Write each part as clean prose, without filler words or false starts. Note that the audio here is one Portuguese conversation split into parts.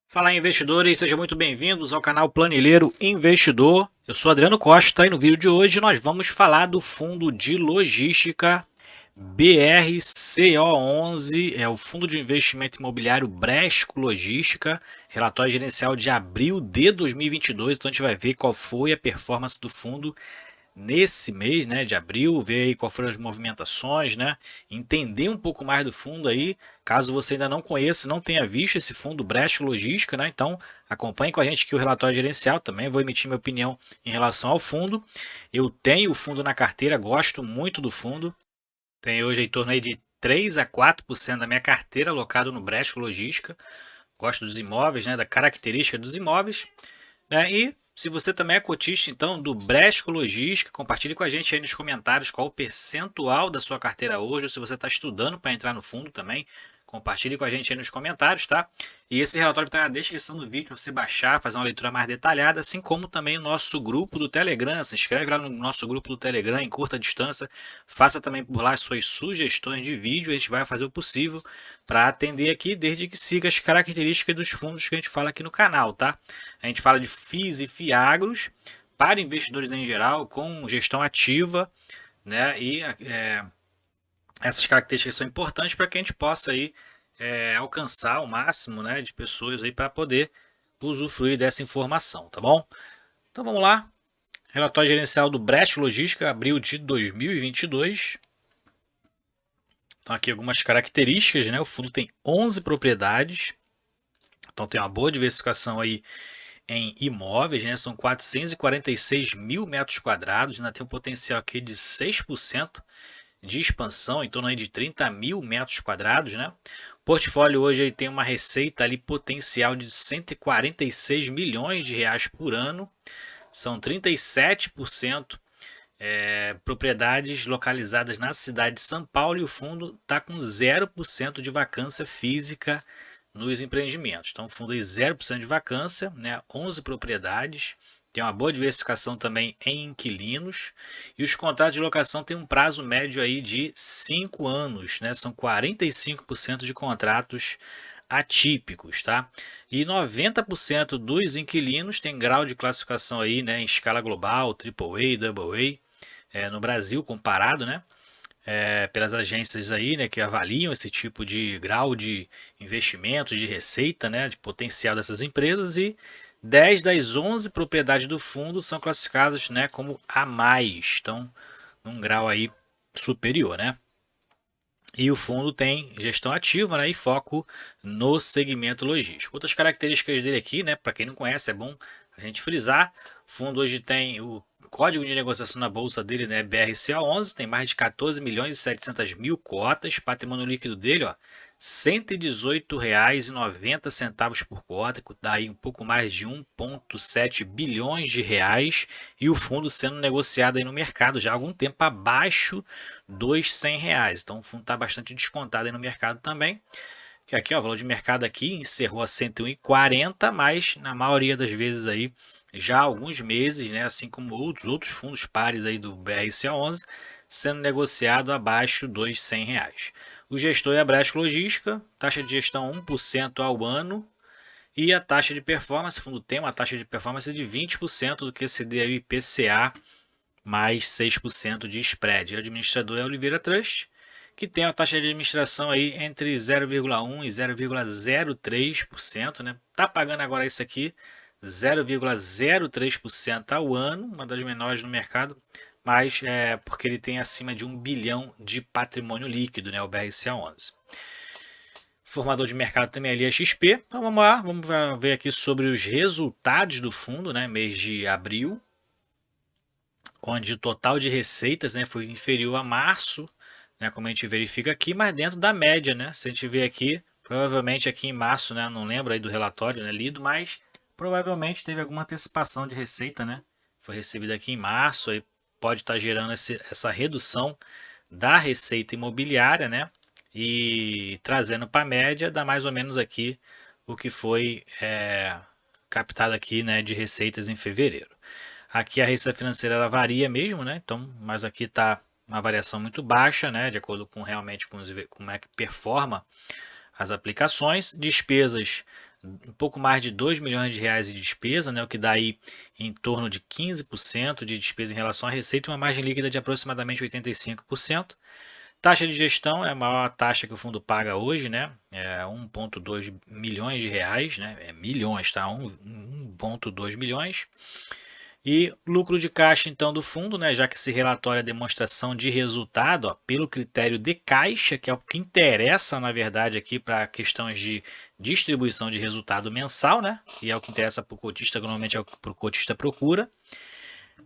Fala, investidores, sejam muito bem-vindos ao canal Planilheiro Investidor. Eu sou Adriano Costa e no vídeo de hoje nós vamos falar do fundo de logística BRCO11, é o fundo de investimento imobiliário Bresco Logística, relatório gerencial de abril de 2022. Então a gente vai ver qual foi a performance do fundo nesse mês, né, de abril, ver aí quais foram as movimentações, né, entender um pouco mais do fundo aí, caso você ainda não conheça, não tenha visto esse fundo Bresco Logística, né, então acompanhe com a gente aqui o relatório gerencial, também vou emitir minha opinião em relação ao fundo. Eu tenho o fundo na carteira, gosto muito do fundo, tenho hoje em torno aí de 3 a 4% da minha carteira alocado no Bresco Logística, gosto dos imóveis, né, da característica dos imóveis, né? E se você também é cotista, então, do Bresco Logística, compartilhe com a gente aí nos comentários qual o percentual da sua carteira hoje, ou se você está estudando para entrar no fundo também, compartilhe com a gente aí nos comentários, tá? E esse relatório está na descrição do vídeo para você baixar, fazer uma leitura mais detalhada, assim como também o nosso grupo do Telegram. Se inscreve lá no nosso grupo do Telegram em curta distância, faça também por lá as suas sugestões de vídeo, a gente vai fazer o possível para atender aqui, desde que siga as características dos fundos que a gente fala aqui no canal, tá? A gente fala de FIIs e FIAGROS para investidores em geral, com gestão ativa, né? E essas características são importantes para que a gente possa aí, alcançar o máximo, né, de pessoas aí para poder usufruir dessa informação, tá bom? Então vamos lá. Relatório gerencial do Bresco Logística, abril de 2022. Então aqui algumas características, né? O fundo tem 11 propriedades, então tem uma boa diversificação aí em imóveis, né? São 446 mil metros quadrados, ainda tem um potencial aqui de 6% de expansão, em torno aí de 30 mil metros quadrados, né? O portfólio hoje ele tem uma receita ali potencial de 146 milhões de reais por ano, são 37% propriedades localizadas na cidade de São Paulo, e o fundo está com 0% de vacância física nos empreendimentos. Então, o fundo é 0% de vacância, né? 11 propriedades, tem uma boa diversificação também em inquilinos, e os contratos de locação têm um prazo médio aí de 5 anos, né? São 45% de contratos atípicos, tá? E 90% dos inquilinos têm grau de classificação aí, né, em escala global, AAA, AA, no Brasil comparado, né? Pelas agências aí, né, que avaliam esse tipo de grau de investimento, de receita, né, de potencial dessas empresas, e 10 das 11 propriedades do fundo são classificadas, né, como A+, então num grau aí superior, né? E o fundo tem gestão ativa, né, e foco no segmento logístico. Outras características dele aqui, né, para quem não conhece, é bom a gente frisar. O fundo hoje tem o código de negociação na bolsa dele, né, BRCA11, tem mais de 14 milhões e 700 mil cotas, patrimônio líquido dele, ó, R$ 118,90 por cota, dá aí um pouco mais de 1,7 bilhões de reais, e o fundo sendo negociado aí no mercado já há algum tempo abaixo dos R$ 100. Então o fundo está bastante descontado aí no mercado também. Que aqui, ó, o valor de mercado aqui encerrou a 101,40, mas na maioria das vezes aí já há alguns meses, né, assim como outros fundos pares aí do BRCA11, sendo negociado abaixo dos R$ 100. O gestor é a Bresco Logística, taxa de gestão 1% ao ano, e a taxa de performance, o fundo tem uma taxa de performance de 20% do que exceder o IPCA mais 6% de spread. O administrador é a Oliveira Trust, que tem a taxa de administração aí entre 0,1 e 0,03%, né? Tá pagando agora isso aqui 0,03% ao ano, uma das menores no mercado, mas é porque ele tem acima de 1 bilhão de patrimônio líquido, né? O BRCA11. Formador de mercado também ali é XP. Então vamos lá, vamos ver aqui sobre os resultados do fundo, né? Mês de abril, onde o total de receitas, né, foi inferior a março, né, como a gente verifica aqui, mas dentro da média, né? Se a gente vê aqui, provavelmente aqui em março, né, não lembro aí do relatório, né, lido, mas provavelmente teve alguma antecipação de receita, né? Foi recebida aqui em março, aí pode estar gerando essa redução da receita imobiliária, né? E trazendo para a média, dá mais ou menos aqui o que foi captado aqui, né, de receitas em fevereiro. Aqui a receita financeira ela varia mesmo, né? Então, mas aqui está uma variação muito baixa, né, de acordo com realmente como é que performa as aplicações. Despesas, um pouco mais de 2 milhões de reais de despesa, né, o que dá aí em torno de 15% de despesa em relação à receita, e uma margem líquida de aproximadamente 85%. Taxa de gestão é a maior taxa que o fundo paga hoje, né? É 1,2 milhões de reais, né? É milhões, tá? 1,2 milhões. E lucro de caixa, então, do fundo, né? Já que esse relatório é demonstração de resultado, ó, pelo critério de caixa, que é o que interessa, na verdade, aqui para questões de distribuição de resultado mensal, né? E é o que interessa para o cotista, que normalmente é o que o cotista procura.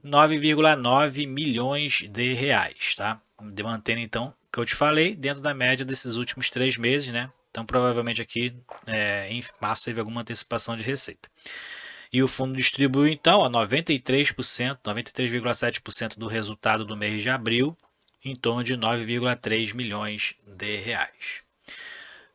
9,9 milhões de reais, tá? Mantendo então, o que eu te falei, dentro da média desses últimos 3 meses, né? Então, provavelmente aqui em março teve alguma antecipação de receita. E o fundo distribuiu então a 93%, 93,7% do resultado do mês de abril, em torno de 9,3 milhões de reais.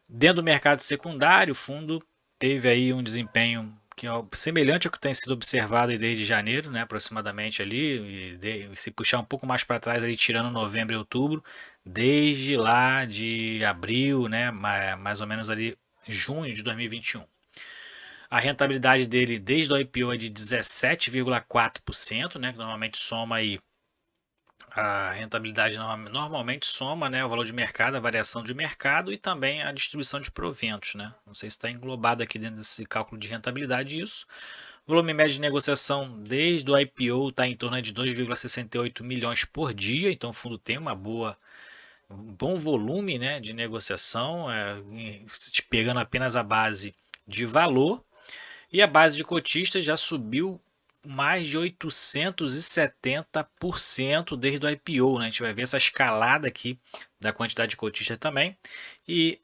Dentro do mercado secundário, o fundo teve aí um desempenho que é semelhante ao que tem sido observado desde janeiro, né, aproximadamente ali, e se puxar um pouco mais para trás ali, tirando novembro e outubro, desde lá de abril, né, mais ou menos ali junho de 2021. A rentabilidade dele desde o IPO é de 17,4%, né, que normalmente soma aí a rentabilidade normalmente soma, né, o valor de mercado, a variação de mercado e também a distribuição de proventos, né? Não sei se está englobado aqui dentro desse cálculo de rentabilidade isso. O volume médio de negociação desde o IPO está em torno de 2,68 milhões por dia, então o fundo tem um bom volume, né, de negociação, pegando apenas a base de valor. E a base de cotistas já subiu mais de 870% desde o IPO, né? A gente vai ver essa escalada aqui da quantidade de cotistas também. E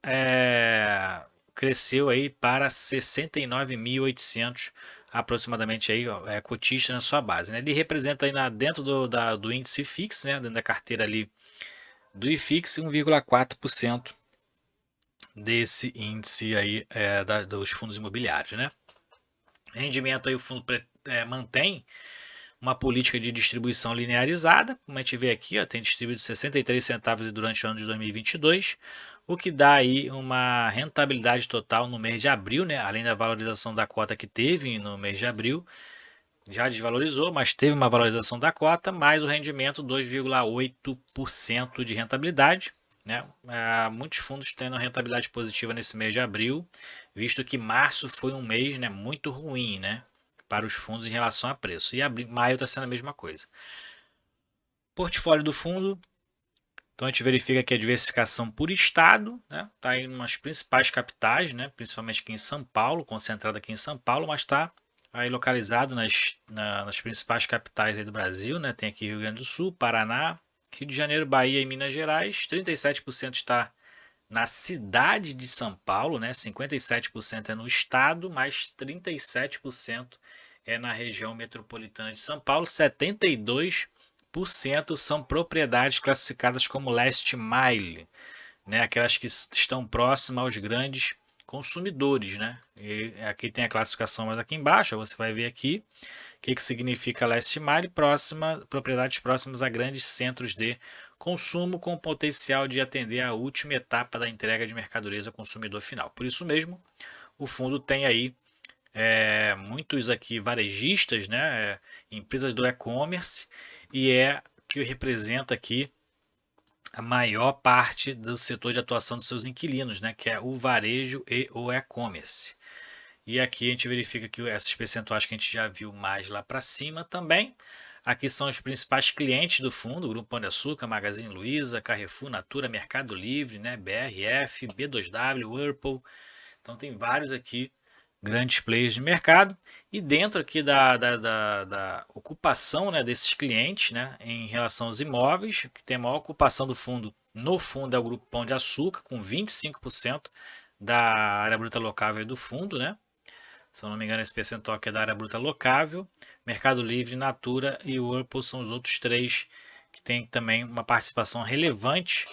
cresceu aí para 69.800 aproximadamente aí, ó, cotistas na sua base, né? Ele representa aí dentro do índice FIX, né? Dentro da carteira ali do IFIX, 1,4% desse índice aí dos fundos imobiliários, né? Rendimento aí o fundo mantém uma política de distribuição linearizada, como a gente vê aqui, ó, tem distribuído 63 centavos durante o ano de 2022, o que dá aí uma rentabilidade total no mês de abril, né, além da valorização da cota que teve no mês de abril, já desvalorizou, mas teve uma valorização da cota, mais o rendimento 2,8% de rentabilidade, né? Muitos fundos tendo rentabilidade positiva nesse mês de abril, visto que março foi um mês, né, muito ruim, né, para os fundos em relação a preço. E maio está sendo a mesma coisa. Portfólio do fundo. Então a gente verifica que a diversificação por estado, né, está em umas principais capitais, né, principalmente aqui em São Paulo, concentrado aqui em São Paulo, mas está aí localizado nas principais capitais aí do Brasil, né, tem aqui Rio Grande do Sul, Paraná, Rio de Janeiro, Bahia e Minas Gerais. 37% está na cidade de São Paulo, né, 57% é no estado, mais 37% é na região metropolitana de São Paulo, 72% são propriedades classificadas como last mile, né, aquelas que estão próximas aos grandes consumidores, né? E aqui tem a classificação, mas aqui embaixo você vai ver aqui o que significa last mile, propriedades próximas a grandes centros de consumo com potencial de atender a última etapa da entrega de mercadorias ao consumidor final. Por isso mesmo, o fundo tem aí muitos aqui varejistas, né, empresas do e-commerce, e que representa aqui a maior parte do setor de atuação dos seus inquilinos, né, que é o varejo e o e-commerce. E aqui a gente verifica que esses percentuais que a gente já viu mais lá para cima também. Aqui são os principais clientes do fundo: Grupo Pão de Açúcar, Magazine Luiza, Carrefour, Natura, Mercado Livre, né, BRF, B2W, Whirlpool. Então tem vários aqui grandes players de mercado. E dentro aqui da ocupação, né, desses clientes, né, em relação aos imóveis, que tem a maior ocupação do fundo, no fundo é o Grupo Pão de Açúcar, com 25% da área bruta locável do fundo, né? Se eu não me engano, esse percentual aqui é da área bruta locável. Mercado Livre, Natura e o Whirlpool são os outros três que tem também uma participação relevante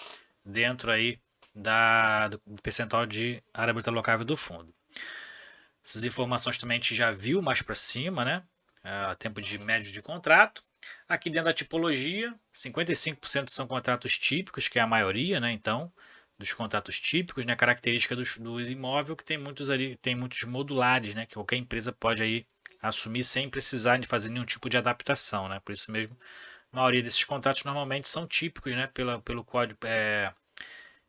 dentro aí do percentual de área bruta locável do fundo. Essas informações também a gente já viu mais para cima, né? Tempo de médio de contrato. Aqui dentro da tipologia, 55% são contratos típicos, que é a maioria, né? Então, dos contratos típicos, né? Característica do imóvel que tem muitos ali, tem muitos modulares, né? Que qualquer empresa pode aí assumir sem precisar de fazer nenhum tipo de adaptação, né? Por isso mesmo, a maioria desses contratos normalmente são típicos, né? Pelo código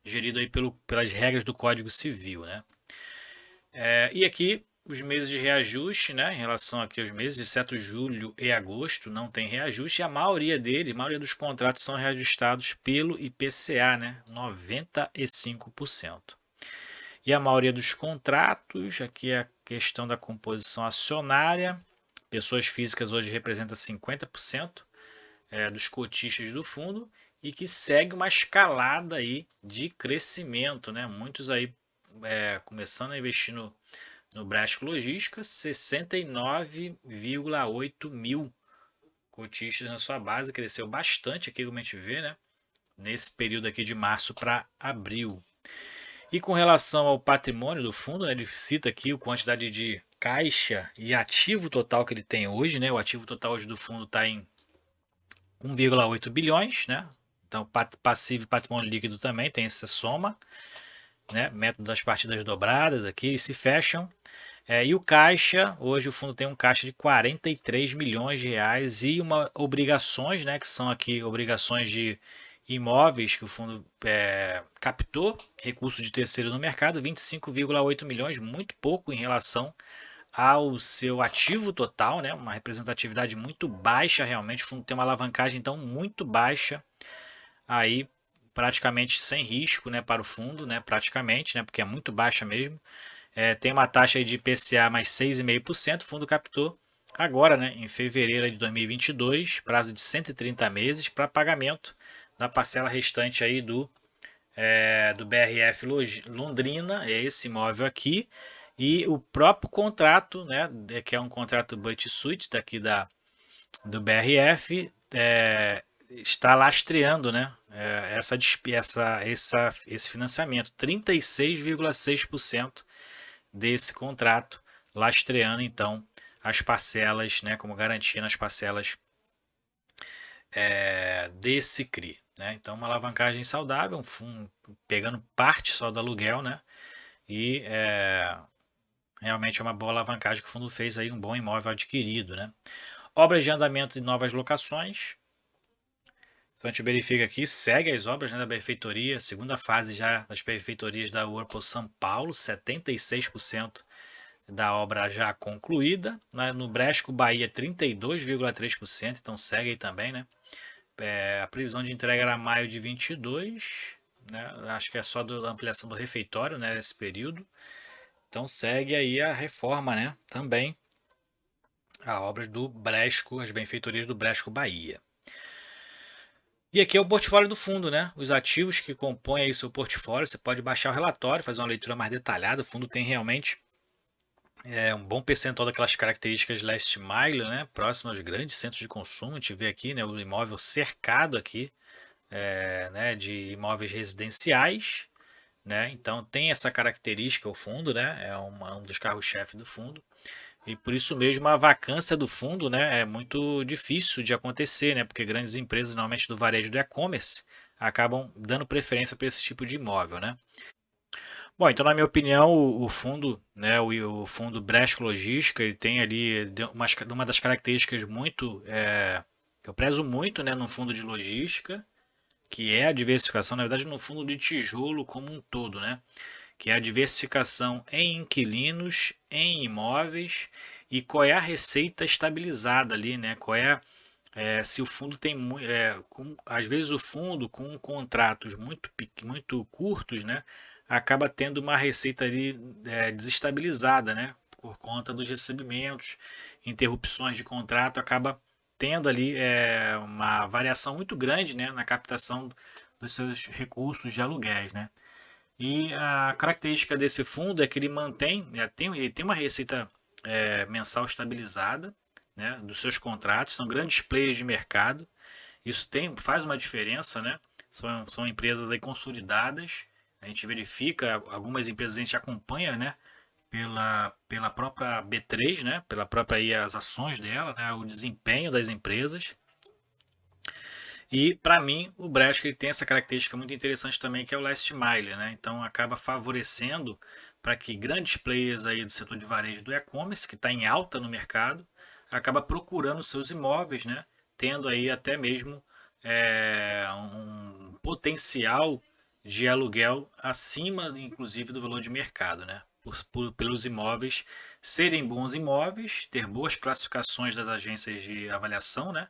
gerido aí pelas regras do Código Civil, né? E aqui os meses de reajuste, né, em relação aqui aos meses, exceto julho e agosto, não tem reajuste, e a maioria deles, a maioria dos contratos são reajustados pelo IPCA, né, 95%. E a maioria dos contratos, aqui é a questão da composição acionária, pessoas físicas hoje representa 50% dos cotistas do fundo, e que segue uma escalada aí de crescimento, né, muitos aí começando a investir no Brasco Logística, 69,8 mil cotistas na sua base, cresceu bastante aqui, como a gente vê, né? Nesse período aqui de março para abril. E com relação ao patrimônio do fundo, né, ele cita aqui a quantidade de caixa e ativo total que ele tem hoje, né? O ativo total hoje do fundo está em 1,8 bilhões, né? Então, passivo e patrimônio líquido também tem essa soma, né? Método das partidas dobradas aqui, eles se fecham. E o caixa, hoje o fundo tem um caixa de 43 milhões de reais e uma obrigações, né, que são aqui obrigações de imóveis que o fundo captou, recurso de terceiro no mercado, 25,8 milhões, muito pouco em relação ao seu ativo total, né, uma representatividade muito baixa realmente, o fundo tem uma alavancagem então muito baixa, aí praticamente sem risco, né, para o fundo, né, praticamente, né, porque é muito baixa mesmo. Tem uma taxa de IPCA mais 6,5%, o fundo captou agora, né, em fevereiro de 2022, prazo de 130 meses para pagamento da parcela restante aí do BRF Londrina, é esse imóvel aqui, e o próprio contrato, né, que é um contrato Butt-Suit daqui do BRF, está lastreando, né, esse financiamento, 36,6% desse contrato, lastreando então as parcelas, né, como garantia nas parcelas desse CRI. Né? Então, uma alavancagem saudável, um fundo pegando parte só do aluguel, né? E realmente é uma boa alavancagem que o fundo fez aí, um bom imóvel adquirido, né? Obras de andamento e novas locações. Então a gente verifica aqui, segue as obras, né, da benfeitoria, segunda fase já das benfeitorias da Whirlpool São Paulo, 76% da obra já concluída. No Bresco Bahia, 32,3%, então segue aí também, né? A previsão de entrega era maio de 22, né? Acho que é só da ampliação do refeitório, né, nesse período. Então segue aí a reforma, né? Também a obra do Bresco, as benfeitorias do Bresco Bahia. E aqui é o portfólio do fundo, né? Os ativos que compõem aí o seu portfólio. Você pode baixar o relatório, fazer uma leitura mais detalhada. O fundo tem realmente um bom percentual daquelas características last mile, né, próximo aos grandes centros de consumo. A gente vê aqui, né, o imóvel cercado aqui, né, de imóveis residenciais, né, então tem essa característica o fundo, né, é um dos carros-chefe do fundo, e por isso mesmo a vacância do fundo, né, é muito difícil de acontecer, né, porque grandes empresas, normalmente do varejo do e-commerce, acabam dando preferência para esse tipo de imóvel, né. Bom, então na minha opinião, o fundo, né, o fundo Bresco Logística, ele tem ali uma das características muito, que eu prezo muito, né, no fundo de logística, que é a diversificação, na verdade, no fundo de tijolo como um todo, né, que é a diversificação em inquilinos, em imóveis e qual é a receita estabilizada ali, né, se o fundo tem às vezes o fundo com contratos muito curtos, né, acaba tendo uma receita ali desestabilizada, né, por conta dos recebimentos, interrupções de contrato, acaba tendo ali uma variação muito grande, né, na captação dos seus recursos de aluguéis, né. E a característica desse fundo é que ele ele tem uma receita mensal estabilizada, né, dos seus contratos, são grandes players de mercado, isso faz uma diferença, né? São empresas aí consolidadas, a gente verifica, algumas empresas a gente acompanha, né, pela própria B3, né, pela própria aí, as ações dela, né, o desempenho das empresas, E para mim o Bresco ele tem essa característica muito interessante também, que é o last mile, né? Então acaba favorecendo para que grandes players aí do setor de varejo do e-commerce, que está em alta no mercado, acaba procurando seus imóveis, né? Tendo aí até mesmo um potencial de aluguel acima, inclusive, do valor de mercado, né? Pelos imóveis serem bons imóveis, ter boas classificações das agências de avaliação, né?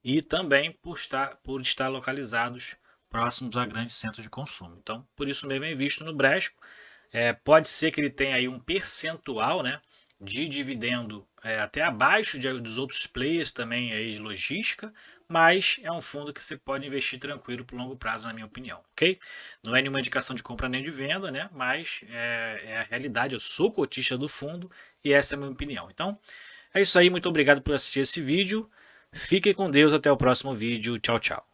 E também por estar localizados próximos a grandes centros de consumo. Então, por isso mesmo é visto no Bresco. Pode ser que ele tenha aí um percentual, né, de dividendo até abaixo dos outros players também aí de logística, mas é um fundo que você pode investir tranquilo por longo prazo, na minha opinião, ok? Não é nenhuma indicação de compra nem de venda, né? Mas é a realidade. Eu sou cotista do fundo e essa é a minha opinião. Então, é isso aí. Muito obrigado por assistir esse vídeo. Fique com Deus. Até o próximo vídeo. Tchau, tchau.